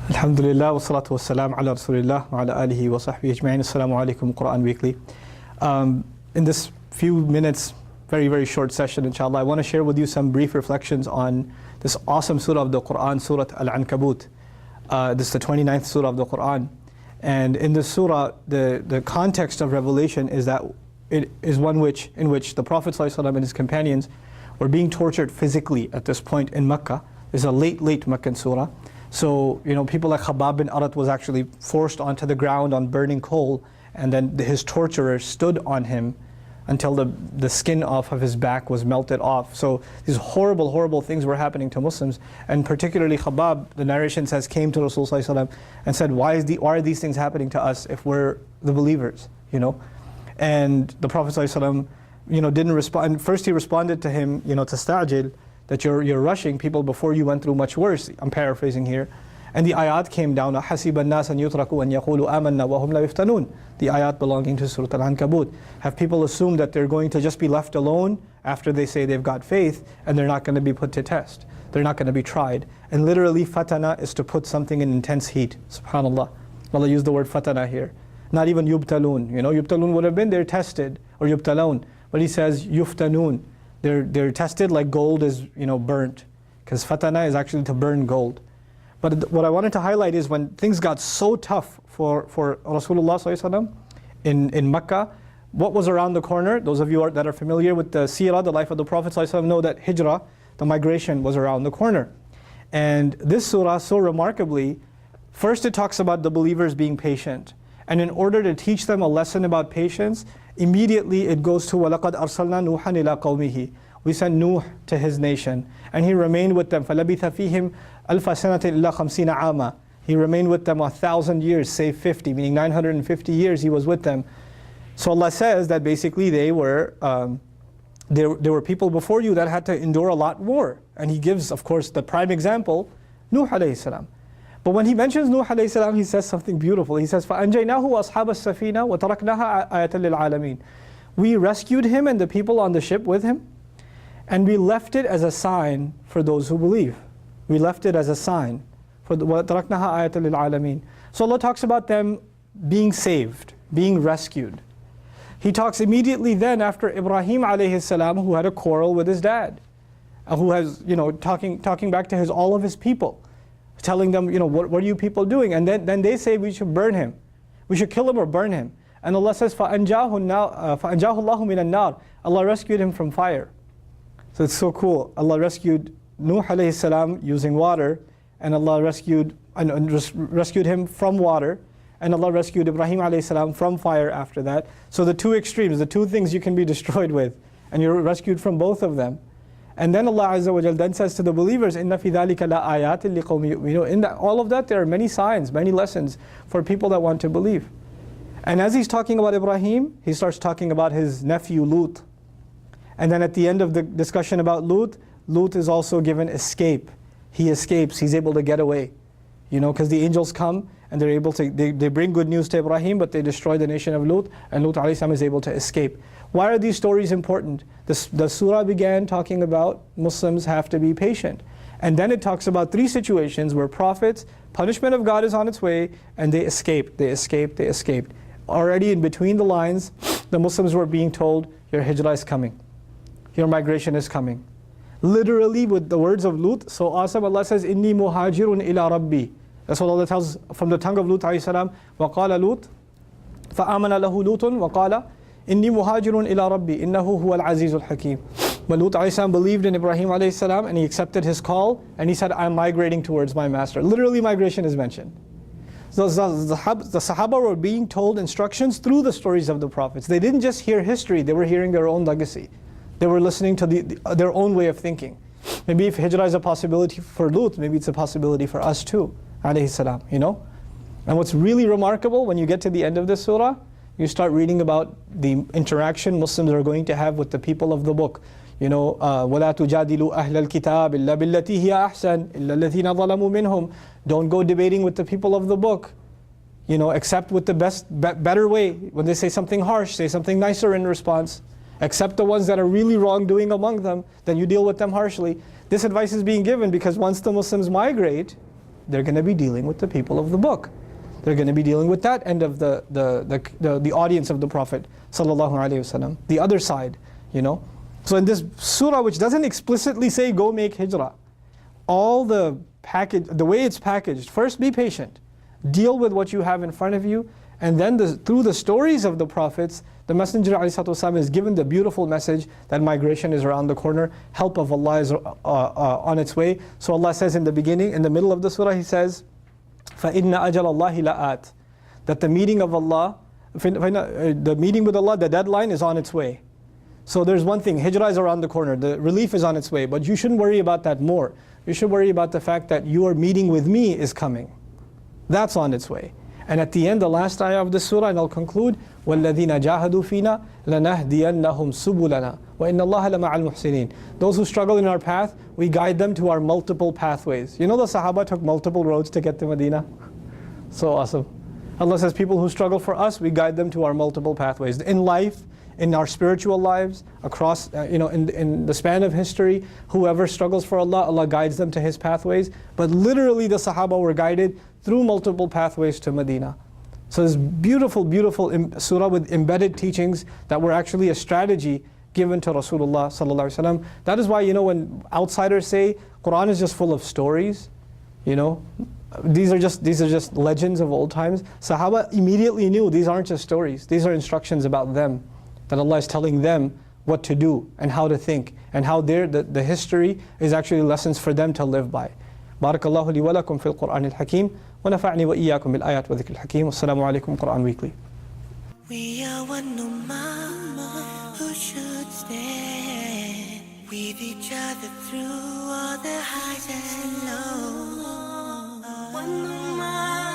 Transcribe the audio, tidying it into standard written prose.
Alhamdulillah, wa salatu wa salam ala Rasulillah wa ala alihi wa sahbihi ajma'in. Assalamu alaikum, Quran Weekly. In this few minutes, very short session, inshallah, I want to share with you some brief reflections on this awesome surah of the Quran, Surah Al-Ankebut. This is the 29th surah of the Quran. And in this surah, the context of revelation is that it is one in which the Prophet ﷺ and his companions were being tortured physically at this point in Mecca. It's a late Meccan surah. So, people like Khabbab bin Arat was actually forced onto the ground on burning coal, and then his torturers stood on him until the skin off of his back was melted off. So these horrible things were happening to Muslims, and particularly Khabbab, the narration says, came to Rasulullah and said, why are these things happening to us if we're the believers, And the Prophet didn't respond. First he responded to him, tasta'jil, that you're rushing people before you went through much worse. I'm paraphrasing here. And the ayat came down, حَسِبَ النَّاسَ أَن يُتْرَكُوا أَن يَقُولُوا آمَنَّا وَهُمْ لَا يُفْتَنُونَ. The ayat belonging to Surah Al-Ankebut. Have people assume that they're going to just be left alone after they say they've got faith, and they're not going to be put to test. They're not going to be tried. And literally, fatana is to put something in intense heat. SubhanAllah. Allah used the word fatana here. Not even yubtalun. Yubtalun would have been they're tested, or yubtalun. But he says yuftanun. They're tested like gold is burnt, because fatana is actually to burn gold. But what I wanted to highlight is when things got so tough for Rasulullah ﷺ in Mecca, what was around the corner? Those of you that are familiar with the seerah, the life of the Prophet ﷺ, know that hijrah, the migration, was around the corner. And this surah, so remarkably, first it talks about the believers being patient. And in order to teach them a lesson about patience, immediately it goes to وَلَقَدْ أَرْسَلْنَا نُوحًا إِلَىٰ قَوْمِهِ. We sent Nuh to his nation, and he remained with them. فَلَبِثَ فِيهِمْ أَلْفَ سَنَةٍ إِلَّا خَمْسِينَ عَامًا. He remained with them 1,000 years, save 50, meaning 950 years he was with them. So Allah says that basically there were people before you that had to endure a lot more. And he gives, of course, the prime example, Nuh alayhi salam. But when he mentions Nuh alayhi salam, he says something beautiful. He says, فَأَنْجَيْنَاهُ وَأَصْحَابَ السَّفِينَةِ وَتَرَكْنَاهَا آيَةً لِلْعَالَمِينَ. We rescued him and the people on the ship with him, and we left it as a sign for those who believe. We left it as a sign for وَتَرَكْنَاهَا آيَةً لِلْعَالَمِينَ. So Allah talks about them being saved, being rescued. He talks immediately then after Ibrahim alayhi salam, who had a quarrel with his dad, who has, talking back to all of his people, telling them, what are you people doing? And then they say we should burn him. We should kill him or burn him. And Allah says, فَأَنْجَاهُ اللَّهُ مِنَ النَّارِ. Allah rescued him from fire. So it's so cool. Allah rescued Nuh alayhi salam using water, and Allah rescued him from water, and Allah rescued Ibrahim alayhi salam from fire after that. So the two extremes, the two things you can be destroyed with, and you're rescued from both of them. And then Allah Azza wa Jal then says to the believers, إِنَّ فِي ذَلِكَ لَآيَاتٍ لِقَوْمٍ يُؤْمِنُونَ. In all of that, there are many signs, many lessons for people that want to believe. And as he's talking about Ibrahim, he starts talking about his nephew Lut. And then at the end of the discussion about Lut is also given escape. He escapes, he's able to get away. Because the angels come and they're able to, they bring good news to Ibrahim, but they destroy the nation of Lut, and Lut alayhi salam is able to escape. Why are these stories important? The surah began talking about Muslims have to be patient. And then it talks about three situations where prophets, punishment of God is on its way, and they escaped. Already in between the lines, the Muslims were being told, your hijrah is coming. Your migration is coming. Literally with the words of Lut, so awesome, Allah says, إِنِّي مُهَاجِرٌ إِلَىٰ رَبِّي. That's what Allah tells from the tongue of Lut alayhi salam. وَقَالَ لُوط فَآمَنَ لَهُ لُوطٌ وَقَالَ إِنِّي مُهَاجِرٌ إِلَىٰ رَبِّي إِنَّهُ هُوَ الْعَزِيزُ الْحَكِيمُ. But Lut alayhi salam believed in Ibrahim alayhi salam, and he accepted his call, and he said, I'm migrating towards my master. Literally migration is mentioned. So the Sahaba were being told instructions through the stories of the prophets. They didn't just hear history, they were hearing their own legacy. They were listening to their own way of thinking. Maybe if hijrah is a possibility for Lut, maybe it's a possibility for us too, alayhi salam, And what's really remarkable, when you get to the end of this surah, you start reading about the interaction Muslims are going to have with the people of the book. وَلَا تُجَادِلُوا أَهْلَ الْكِتَابِ إِلَّا بِالَّتِي هِيَ أَحْسَنُ إِلَّا الَّذِينَ ظَلَمُوا مِنْهُمْ. Don't go debating with the people of the book, except with the better way. When they say something harsh, say something nicer in response. Except the ones that are really wrongdoing among them, then you deal with them harshly. This advice is being given because once the Muslims migrate, they're going to be dealing with the people of the book. They're going to be dealing with that end of the audience of the Prophet sallallahu alaihi wasallam, the other side, you know. So in this surah, which doesn't explicitly say go make hijrah, all the package, the way it's packaged, first be patient, deal with what you have in front of you, and then through the stories of the prophets, the Messenger ﷺ is given the beautiful message that migration is around the corner, help of Allah is on its way. So Allah says in the beginning, in the middle of the surah, He says, فَإِنَّ أَجَلَ اللَّهِ لَآتٍ, that the meeting of Allah, the meeting with Allah, the deadline is on its way. So there's one thing, hijrah is around the corner, the relief is on its way, but you shouldn't worry about that more. You should worry about the fact that your meeting with me is coming. That's on its way. And at the end, the last ayah of the surah, and I'll conclude, وَالَّذِينَ جَاهَدُوا فِينَا لَنَهْدِيَنَّهُمْ سُبُلَنَا وَإِنَّ اللَّهَ لَمَعَ الْمُحْسِنِينَ. Those who struggle in our path, we guide them to our multiple pathways. You know the Sahaba took multiple roads to get to Medina? So awesome. Allah says people who struggle for us, we guide them to our multiple pathways. In life, in our spiritual lives, across, in the span of history, whoever struggles for Allah, Allah guides them to His pathways. But literally the Sahaba were guided through multiple pathways to Medina. So this beautiful, beautiful surah with embedded teachings that were actually a strategy given to Rasulullah sallallahu alaihi wasallam. That is why, when outsiders say Quran is just full of stories, these are just legends of old times. Sahaba immediately knew these aren't just stories. These are instructions about them, that Allah is telling them what to do and how to think, and how the history is actually lessons for them to live by. Barakallahu li wa lakum fil Qur'an al-Hakim, wa nafa'ni wa iyyakum bil ayat wa dhikr al-Hakim. Wassalamu alaikum, Quran Weekly. We are one Nouman who should stand with each other through all the highs and lows. One Nouman.